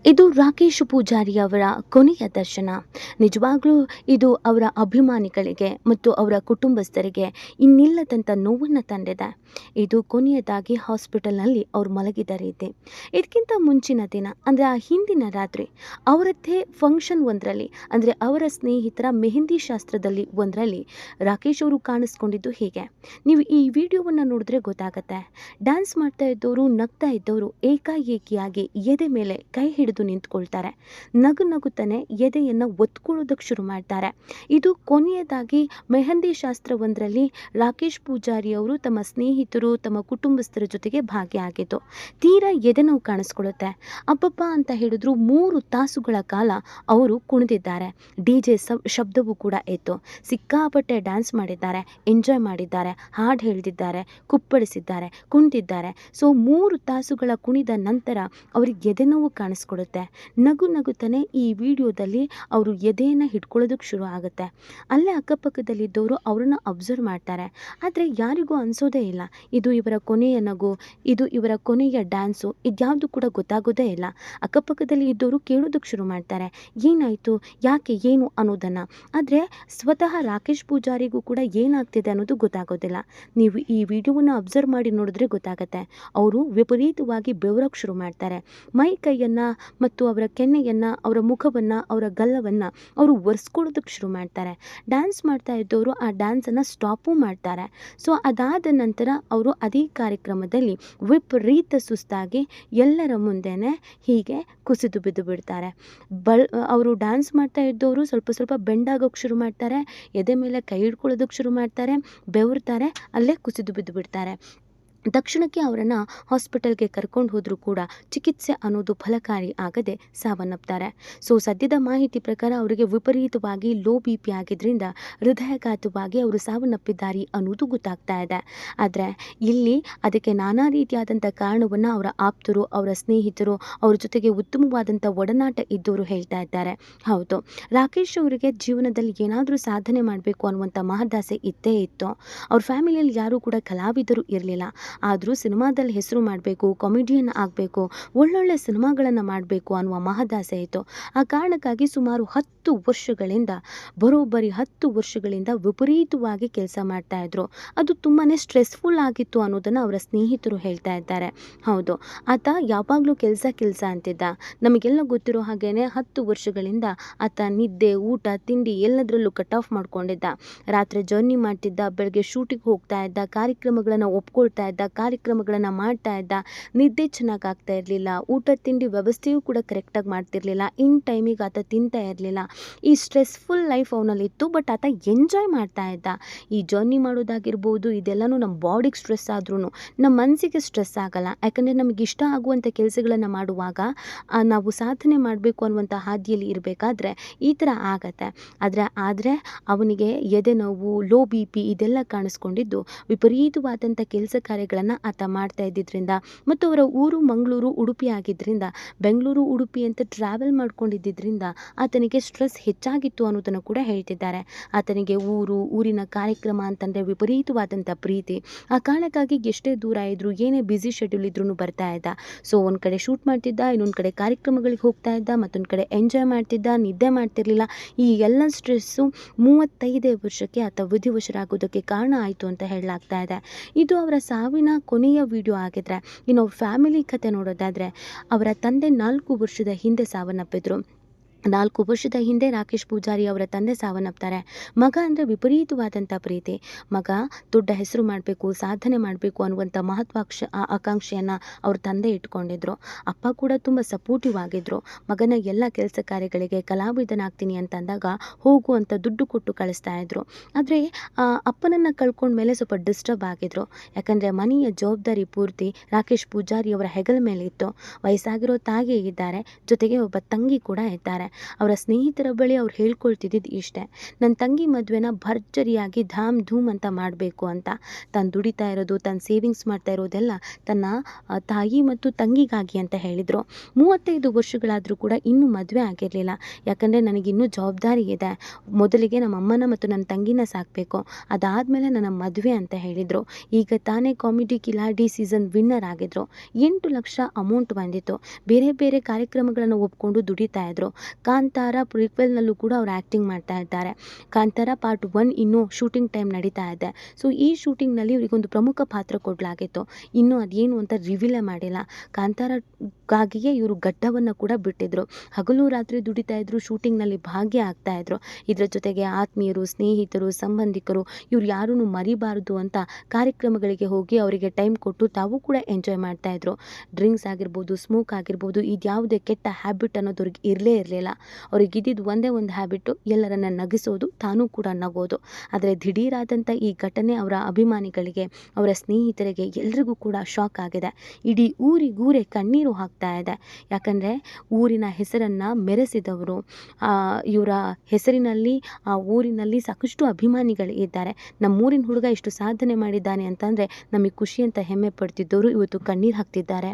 ಇದು ರಾಕೇಶ್ ಪೂಜಾರಿ ಅವರ ಕೊನೆಯ ದರ್ಶನ. ನಿಜವಾಗ್ಲೂ ಇದು ಅವರ ಅಭಿಮಾನಿಗಳಿಗೆ ಮತ್ತು ಅವರ ಕುಟುಂಬಸ್ಥರಿಗೆ ಇನ್ನಿಲ್ಲದಂಥ ನೋವನ್ನು ತಂದಿದೆ. ಇದು ಕೊನೆಯದಾಗಿ ಹಾಸ್ಪಿಟಲ್ನಲ್ಲಿ ಅವರು ಮಲಗಿದ ರೀತಿ. ಇದಕ್ಕಿಂತ ಮುಂಚಿನ ದಿನ ಅಂದರೆ ಆ ಹಿಂದಿನ ರಾತ್ರಿ ಅವರದ್ದೇ ಫಂಕ್ಷನ್ ಒಂದರಲ್ಲಿ, ಅಂದರೆ ಅವರ ಸ್ನೇಹಿತರ ಮೆಹಂದಿ ಶಾಸ್ತ್ರದಲ್ಲಿ ಒಂದರಲ್ಲಿ ರಾಕೇಶ್ ಅವರು ಕಾಣಿಸ್ಕೊಂಡಿದ್ದು ಹೀಗೆ. ನೀವು ಈ ವಿಡಿಯೋವನ್ನು ನೋಡಿದ್ರೆ ಗೊತ್ತಾಗತ್ತೆ. ಡ್ಯಾನ್ಸ್ ಮಾಡ್ತಾ ಇದ್ದವರು, ನಗ್ತಾ ಇದ್ದವರು ಏಕಾಏಕಿಯಾಗಿ ಎದೆ ಮೇಲೆ ಕೈ ಹಿಡಿದು ನಿಂತ್ಕೊಳ್ತಾರೆ. ನಗುತ್ತಾನೆ ಎದೆಯನ್ನು ಒತ್ಕೊಳ್ಳೋದಕ್ಕೆ ಶುರು ಮಾಡ್ತಾರೆ. ಇದು ಕೊನೆಯದಾಗಿ ಮೆಹಂದಿ ಶಾಸ್ತ್ರವೊಂದರಲ್ಲಿ ರಾಕೇಶ್ ಪೂಜಾರಿ ಅವರು ತಮ್ಮ ಸ್ನೇಹಿತರು, ತಮ್ಮ ಕುಟುಂಬಸ್ಥರ ಜೊತೆಗೆ ಭಾಗಿಯಾಗಿದ್ದು. ತೀರಾ ಎದೆ ನೋವು ಕಾಣಿಸ್ಕೊಳ್ಳುತ್ತೆ. ಅಬ್ಬಬ್ಬ ಅಂತ ಹೇಳಿದ್ರು 3 ತಾಸುಗಳ ಕಾಲ ಅವರು ಕುಣಿದಿದ್ದಾರೆ. DJ ಶಬ್ದವೂ ಕೂಡ ಇತ್ತು. ಸಿಕ್ಕಾಪಟ್ಟೆ ಡ್ಯಾನ್ಸ್ ಮಾಡಿದ್ದಾರೆ, ಎಂಜಾಯ್ ಮಾಡಿದ್ದಾರೆ, ಹಾಡು ಹೇಳ್ದಿದ್ದಾರೆ, ಕುಪ್ಪಳಿಸಿದ್ದಾರೆ, ಕುಣಿದಿದ್ದಾರೆ. ಸೊ 3 ತಾಸುಗಳ ಕುಣಿದ ನಂತರ ಅವ್ರಿಗೆ ಎದೆ ನೋವು ಕಾಣಿಸ್ಕೊಡುತ್ತೆ. ನಗುತ್ತಾನೆ ಈ ವಿಡಿಯೋದಲ್ಲಿ ಅವರು ಎದೆಯನ್ನು ಹಿಡ್ಕೊಳ್ಳೋದಕ್ಕೆ ಶುರು ಆಗುತ್ತೆ. ಅಲ್ಲೇ ಅಕ್ಕಪಕ್ಕದಲ್ಲಿದ್ದವರು ಅವರನ್ನು ಅಬ್ಸರ್ವ್ ಮಾಡ್ತಾರೆ. ಆದರೆ ಯಾರಿಗೂ ಅನಿಸೋದೇ ಇಲ್ಲ ಇದು ಇವರ ಕೊನೆಯ ನಗು, ಇದು ಇವರ ಕೊನೆಯ ಡ್ಯಾನ್ಸು, ಇದ್ಯಾವುದು ಕೂಡ ಗೊತ್ತಾಗೋದೇ ಇಲ್ಲ. ಅಕ್ಕಪಕ್ಕದಲ್ಲಿ ಇದ್ದವರು ಕೇಳೋದಕ್ಕೆ ಶುರು ಮಾಡ್ತಾರೆ, ಏನಾಯಿತು, ಯಾಕೆ, ಏನು ಅನ್ನೋದನ್ನು. ಆದರೆ ಸ್ವತಃ ರಾಕೇಶ್ ಪೂಜಾರಿಗೂ ಕೂಡ ಏನಾಗ್ತಿದೆ ಅನ್ನೋದು ಗೊತ್ತಾಗೋದಿಲ್ಲ. ನೀವು ಈ ವಿಡಿಯೋವನ್ನು ಅಬ್ಸರ್ವ್ ಮಾಡಿ ನೋಡಿದ್ರೆ ಗೊತ್ತಾಗುತ್ತೆ. ಅವರು ವಿಪರೀತವಾಗಿ ಬೆವರಕ್ಕೆ ಶುರು ಮಾಡ್ತಾರೆ. ಮೈ ಕೈಯನ್ನು ಮತ್ತು ಅವರ ಕೆನ್ನೆಯನ್ನು, ಅವರ ಮುಖವನ್ನು, ಅವರ ಗಲ್ಲವನ್ನು ಅವರು ಒರೆಸ್ಕೊಳ್ಳೋದಕ್ಕೆ ಶುರು ಮಾಡ್ತಾರೆ. ಡ್ಯಾನ್ಸ್ ಮಾಡ್ತಾ ಇದ್ದವರು ಆ ಡ್ಯಾನ್ಸನ್ನು ಸ್ಟಾಪು ಮಾಡ್ತಾರೆ. ಸೊ ಅದಾದ ನಂತರ ಅವರು ಅದೇ ಕಾರ್ಯಕ್ರಮದಲ್ಲಿ ವಿಪರೀತ ಸುಸ್ತಾಗಿ ಎಲ್ಲರ ಮುಂದೆನೇ ಹೀಗೆ ಕುಸಿದು ಬಿದ್ದು ಬಿಡ್ತಾರೆ. ಅವರು ಡ್ಯಾನ್ಸ್ ಮಾಡ್ತಾ ಇದ್ದವರು ಸ್ವಲ್ಪ ಬೆಂಡಾಗೋಕ್ಕೆ ಶುರು ಮಾಡ್ತಾರೆ, ಎದೆ ಮೇಲೆ ಕೈ ಹಿಡ್ಕೊಳ್ಳೋದಕ್ಕೆ ಶುರು ಮಾಡ್ತಾರೆ, ಬೆವರ್ತಾರೆ, ಅಲ್ಲೇ ಕುಸಿದು ಬಿದ್ದು ಬಿಡ್ತಾರೆ. ತಕ್ಷಣಕ್ಕೆ ಅವರನ್ನು ಹಾಸ್ಪಿಟಲ್ಗೆ ಕರ್ಕೊಂಡು ಹೋದರೂ ಕೂಡ ಚಿಕಿತ್ಸೆ ಅನ್ನೋದು ಫಲಕಾರಿ ಆಗದೆ ಸಾವನ್ನಪ್ತಾರೆ. ಸೊ ಸದ್ಯದ ಮಾಹಿತಿ ಪ್ರಕಾರ ಅವರಿಗೆ ವಿಪರೀತವಾಗಿ ಲೋ BP ಆಗಿದ್ದರಿಂದ ಹೃದಯಾಘಾತವಾಗಿ ಅವರು ಸಾವನ್ನಪ್ಪಿದ್ದಾರೆ ಅನ್ನೋದು ಗೊತ್ತಾಗ್ತಾ ಇದೆ. ಆದರೆ ಇಲ್ಲಿ ಅದಕ್ಕೆ ನಾನಾ ರೀತಿಯಾದಂಥ ಕಾರಣವನ್ನು ಅವರ ಆಪ್ತರು, ಅವರ ಸ್ನೇಹಿತರು, ಅವ್ರ ಜೊತೆಗೆ ಉತ್ತಮವಾದಂಥ ಒಡನಾಟ ಇದ್ದವರು ಹೇಳ್ತಾ ಇದ್ದಾರೆ. ಹೌದು, ರಾಕೇಶ್ ಅವರಿಗೆ ಜೀವನದಲ್ಲಿ ಏನಾದರೂ ಸಾಧನೆ ಮಾಡಬೇಕು ಅನ್ನುವಂಥ ಮಹದಾಸೆ ಇತ್ತೇ ಇತ್ತು. ಅವ್ರ ಫ್ಯಾಮಿಲಿಯಲ್ಲಿ ಯಾರೂ ಕೂಡ ಕಲಾವಿದರು ಇರಲಿಲ್ಲ. ಆದರೂ ಸಿನಿಮಾದಲ್ಲಿ ಹೆಸರು ಮಾಡಬೇಕು, ಕಾಮಿಡಿಯನ್ ಆಗಬೇಕು, ಒಳ್ಳೊಳ್ಳೆ ಸಿನಿಮಾಗಳನ್ನು ಮಾಡಬೇಕು ಅನ್ನುವ ಮಹದಾಸೆ ಇತ್ತು. ಆ ಕಾರಣಕ್ಕಾಗಿ ಸುಮಾರು 10 ವರ್ಷಗಳಿಂದ, ಬರೋಬ್ಬರಿ 10 ವರ್ಷಗಳಿಂದ ವಿಪರೀತವಾಗಿ ಕೆಲಸ ಮಾಡ್ತಾ ಇದ್ರು. ಅದು ತುಂಬಾ ಸ್ಟ್ರೆಸ್ಫುಲ್ ಆಗಿತ್ತು ಅನ್ನೋದನ್ನು ಅವರ ಸ್ನೇಹಿತರು ಹೇಳ್ತಾ ಇದ್ದಾರೆ. ಹೌದು, ಆತ ಯಾವಾಗಲೂ ಕೆಲಸ ಅಂತಿದ್ದ. ನಮಗೆಲ್ಲ ಗೊತ್ತಿರೋ ಹಾಗೇನೆ 10 ವರ್ಷಗಳಿಂದ ಆತ ನಿದ್ದೆ, ಊಟ, ತಿಂಡಿ ಎಲ್ಲದರಲ್ಲೂ ಕಟ್ ಆಫ್ ಮಾಡ್ಕೊಂಡಿದ್ದ. ರಾತ್ರಿ ಜರ್ನಿ ಮಾಡ್ತಿದ್ದ, ಬೆಳಗ್ಗೆ ಶೂಟಿಗೆ ಹೋಗ್ತಾ ಇದ್ದ, ಕಾರ್ಯಕ್ರಮಗಳನ್ನು ಒಪ್ಕೊಳ್ತಾ ಇದ್ದ, ಕಾರ್ಯಕ್ರಮಗಳನ್ನು ಮಾಡ್ತಾ ಇದ್ದ. ನಿದ್ದೆ ಚೆನ್ನಾಗಿ ಆಗ್ತಾ ಇರಲಿಲ್ಲ, ಊಟ ತಿಂಡಿ ವ್ಯವಸ್ಥೆಯೂ ಕೂಡ ಕರೆಕ್ಟಾಗಿ ಮಾಡ್ತಿರ್ಲಿಲ್ಲ, ಇನ್ ಟೈಮಿಗೆ ಆತ ತಿಂತಾ ಇರಲಿಲ್ಲ. ಈ ಸ್ಟ್ರೆಸ್ಫುಲ್ ಲೈಫ್ ಅವನಲ್ಲಿತ್ತು. ಬಟ್ ಆತ ಎಂಜಾಯ್ ಮಾಡ್ತಾ ಇದ್ದ. ಈ ಜರ್ನಿ ಮಾಡೋದಾಗಿರ್ಬೋದು, ಇದೆಲ್ಲನೂ ನಮ್ಮ ಬಾಡಿಗೆ ಸ್ಟ್ರೆಸ್ ಆದ್ರೂ ನಮ್ಮ ಮನಸ್ಸಿಗೆ ಸ್ಟ್ರೆಸ್ ಆಗಲ್ಲ. ಯಾಕಂದರೆ ನಮಗೆ ಇಷ್ಟ ಆಗುವಂಥ ಕೆಲಸಗಳನ್ನು ಮಾಡುವಾಗ ನಾವು ಸಾಧನೆ ಮಾಡಬೇಕು ಅನ್ನುವಂಥ ಹಾದಿಯಲ್ಲಿ ಇರಬೇಕಾದ್ರೆ ಈ ಥರ ಆಗತ್ತೆ. ಆದರೆ ಅವನಿಗೆ ಎದೆ ನೋವು, ಲೋ BP ಇದೆಲ್ಲ ಕಾಣಿಸ್ಕೊಂಡಿದ್ದು ವಿಪರೀತವಾದಂಥ ಕೆಲಸ ಕಾರ್ಯಗಳನ್ನು ಆತ ಮಾಡ್ತಾ ಇದ್ದಿದ್ದರಿಂದ ಮತ್ತು ಅವರ ಊರು ಮಂಗಳೂರು, ಉಡುಪಿ ಆಗಿದ್ದರಿಂದ ಬೆಂಗಳೂರು, ಉಡುಪಿ ಅಂತ ಟ್ರಾವೆಲ್ ಮಾಡ್ಕೊಂಡಿದ್ದರಿಂದ ಆತನಿಗೆ ಸ್ಟ್ರೆಸ್ ಹೆಚ್ಚಾಗಿತ್ತು ಅನ್ನೋದನ್ನು ಕೂಡ ಹೇಳ್ತಿದ್ದಾರೆ. ಆತನಿಗೆ ಊರಿನ ಕಾರ್ಯಕ್ರಮ ಅಂತಂದರೆ ವಿಪರೀತವಾದಂಥ ಪ್ರೀತಿ. ಆ ಕಾರಣಕ್ಕಾಗಿ ಎಷ್ಟೇ ದೂರ ಇದ್ದರೂ, ಏನೇ ಬ್ಯುಸಿ ಶೆಡ್ಯೂಲ್ ಇದ್ರೂ ಬರ್ತಾ ಇದ್ದ. ಸೊ ಒಂದು ಕಡೆ ಶೂಟ್ ಮಾಡ್ತಿದ್ದ, ಇನ್ನೊಂದು ಕಡೆ ಕಾರ್ಯಕ್ರಮಗಳಿಗೆ ಹೋಗ್ತಾ ಇದ್ದ, ಮತ್ತೊಂದು ಕಡೆ ಎಂಜಾಯ್ ಮಾಡ್ತಿದ್ದ, ನಿದ್ದೆ ಮಾಡ್ತಿರ್ಲಿಲ್ಲ. ಈ ಎಲ್ಲ ಸ್ಟ್ರೆಸ್ಸು 35 ವರ್ಷಕ್ಕೆ ಆತ ವಿಧಿವಶರಾಗೋದಕ್ಕೆ ಕಾರಣ ಆಯಿತು ಅಂತ ಹೇಳಲಾಗ್ತಾ ಇದೆ. ಇದು ಅವರ ಸಾವಿನ ಕೊನೆಯ ವಿಡಿಯೋ ಆಗಿದ್ರೆ, ಇನ್ನು ಅವ್ರ ಫ್ಯಾಮಿಲಿ ಕತೆ ನೋಡೋದಾದರೆ, ಅವರ ತಂದೆ 4 ವರ್ಷದ ಹಿಂದೆ ಸಾವನ್ನಪ್ಪಿದ್ರು. 4 ವರ್ಷದ ಹಿಂದೆ ರಾಕೇಶ್ ಪೂಜಾರಿ ಅವರ ತಂದೆ ಸಾವನ್ನಪ್ತಾರೆ. ಮಗ ಅಂದರೆ ವಿಪರೀತವಾದಂಥ ಪ್ರೀತಿ. ಮಗ ದೊಡ್ಡ ಹೆಸರು ಮಾಡಬೇಕು, ಸಾಧನೆ ಮಾಡಬೇಕು ಅನ್ನುವಂಥ ಆಕಾಂಕ್ಷೆಯನ್ನು ಅವ್ರ ತಂದೆ ಇಟ್ಕೊಂಡಿದ್ರು. ಅಪ್ಪ ಕೂಡ ತುಂಬ ಸಪೋರ್ಟಿವ್ ಆಗಿದ್ದರು. ಮಗನ ಎಲ್ಲ ಕೆಲಸ ಕಾರ್ಯಗಳಿಗೆ ಕಲಾವಿದನಾಗ್ತೀನಿ ಅಂತಂದಾಗ ಹೋಗು ಅಂತ ದುಡ್ಡು ಕೊಟ್ಟು ಕಳಿಸ್ತಾ ಇದ್ರು. ಆದರೆ ಅಪ್ಪನನ್ನು ಕಳ್ಕೊಂಡ್ಮೇಲೆ ಸ್ವಲ್ಪ ಡಿಸ್ಟರ್ಬ್ ಆಗಿದ್ರು. ಯಾಕಂದರೆ ಮನೆಯ ಜವಾಬ್ದಾರಿ ಪೂರ್ತಿ ರಾಕೇಶ್ ಪೂಜಾರಿ ಅವರ ಹೆಗಲ ಮೇಲೆ ಇತ್ತು. ವಯಸ್ಸಾಗಿರೋ ತಾಯಿ ಇದ್ದಾರೆ, ಜೊತೆಗೆ ಒಬ್ಬ ತಂಗಿ ಕೂಡ ಇದ್ದಾರೆ. ಅವರ ಸ್ನೇಹಿತರ ಬಳಿ ಅವ್ರು ಹೇಳ್ಕೊಳ್ತಿದ್ದಿದ್ದು ಇಷ್ಟೇ, ನನ್ನ ತಂಗಿ ಮದುವೆನ ಭರ್ಜರಿಯಾಗಿ ಧಾಮ್ ಧೂಮ್ ಅಂತ ಮಾಡಬೇಕು ಅಂತ. ತಾನು ದುಡಿತಾ ಇರೋದು, ತಾನು ಸೇವಿಂಗ್ಸ್ ಮಾಡ್ತಾ ಇರೋದೆಲ್ಲ ತನ್ನ ತಾಯಿ ಮತ್ತು ತಂಗಿಗಾಗಿ ಅಂತ ಹೇಳಿದರು. 35 ವರ್ಷಗಳಾದರೂ ಕೂಡ ಇನ್ನೂ ಮದುವೆ ಆಗಿರಲಿಲ್ಲ. ಯಾಕಂದರೆ ನನಗಿನ್ನೂ ಜವಾಬ್ದಾರಿ ಇದೆ. ಮೊದಲಿಗೆ ನಮ್ಮ ಅಮ್ಮನ ಮತ್ತು ನನ್ನ ತಂಗಿನ ಸಾಕಬೇಕು, ಅದಾದಮೇಲೆ ನನ್ನ ಮದುವೆ ಅಂತ ಹೇಳಿದರು. ಈಗ ತಾನೇ ಕಾಮಿಡಿ ಕಿಲಾಡಿ ಸೀಸನ್ ವಿನ್ನರ್ ಆಗಿದ್ರು. 8 ಲಕ್ಷ ಅಮೌಂಟ್ ಬಂದಿತ್ತು. ಬೇರೆ ಬೇರೆ ಕಾರ್ಯಕ್ರಮಗಳನ್ನು ಒಪ್ಕೊಂಡು ದುಡಿತಾ ಇದ್ರು. ಕಾಂತಾರ ಪ್ರಿಕ್ವೆಲ್ನಲ್ಲೂ ಕೂಡ ಅವ್ರು ಆ್ಯಕ್ಟಿಂಗ್ ಮಾಡ್ತಾ ಇದ್ದಾರೆ. ಕಾಂತಾರ ಪಾರ್ಟ್ 1 ಇನ್ನೂ ಶೂಟಿಂಗ್ ಟೈಮ್ ನಡೀತಾ ಇದೆ. ಸೊ ಈ ಶೂಟಿಂಗ್ನಲ್ಲಿ ಇವರಿಗೊಂದು ಪ್ರಮುಖ ಪಾತ್ರ ಕೊಡಲಾಗಿತ್ತು. ಇನ್ನೂ ಅದೇನು ಅಂತ ರಿವೀಲೇ ಮಾಡಿಲ್ಲ. ಕಾಂತಾರಕ್ಕಾಗಿಯೇ ಇವರು ಗಡ್ಡವನ್ನು ಕೂಡ ಬಿಟ್ಟಿದ್ರು. ಹಗಲು ರಾತ್ರಿ ದುಡಿತಾ ಇದ್ರು, ಶೂಟಿಂಗ್ನಲ್ಲಿ ಭಾಗ್ಯ ಆಗ್ತಾ ಇದ್ರು. ಇದರ ಜೊತೆಗೆ ಆತ್ಮೀಯರು, ಸ್ನೇಹಿತರು, ಸಂಬಂಧಿಕರು ಇವ್ರು ಯಾರೂ ಮರಿಬಾರದು ಅಂತ ಕಾರ್ಯಕ್ರಮಗಳಿಗೆ ಹೋಗಿ ಅವರಿಗೆ ಟೈಮ್ ಕೊಟ್ಟು ತಾವು ಕೂಡ ಎಂಜಾಯ್ ಮಾಡ್ತಾ ಇದ್ರು. ಡ್ರಿಂಕ್ಸ್ ಆಗಿರ್ಬೋದು, ಸ್ಮೋಕ್ ಆಗಿರ್ಬೋದು, ಇದ್ಯಾವುದೇ ಕೆಟ್ಟ ಹ್ಯಾಬಿಟ್ ಅನ್ನೋದು ಅವ್ರಿಗೆ ಇರಲೇ ಇರಲಿಲ್ಲ. ಅವ್ರಿಗೆ ಇದ್ದಿದ್ದು ಒಂದೇ ಒಂದು ಹ್ಯಾಬಿಟ್ಟು, ಎಲ್ಲರನ್ನ ನಗಿಸೋದು, ತಾನೂ ಕೂಡ ನಗೋದು. ಆದರೆ ದಿಢೀರಾದಂಥ ಈ ಘಟನೆ ಅವರ ಅಭಿಮಾನಿಗಳಿಗೆ, ಅವರ ಸ್ನೇಹಿತರಿಗೆ ಎಲ್ರಿಗೂ ಕೂಡ ಶಾಕ್ ಆಗಿದೆ. ಇಡೀ ಊರಿಗೂರೇ ಕಣ್ಣೀರು ಹಾಕ್ತಾ ಇದೆ. ಯಾಕಂದರೆ ಊರಿನ ಹೆಸರನ್ನು ಮೆರೆಸಿದವರು, ಇವರ ಹೆಸರಿನಲ್ಲಿ ಆ ಊರಿನಲ್ಲಿ ಸಾಕಷ್ಟು ಅಭಿಮಾನಿಗಳು ಇದ್ದಾರೆ. ನಮ್ಮೂರಿನ ಹುಡುಗ ಇಷ್ಟು ಸಾಧನೆ ಮಾಡಿದ್ದಾನೆ ಅಂತಂದರೆ ನಮಗೆ ಖುಷಿ ಅಂತ ಹೆಮ್ಮೆ ಪಡ್ತಿದ್ದವರು ಇವತ್ತು ಕಣ್ಣೀರು ಹಾಕ್ತಿದ್ದಾರೆ.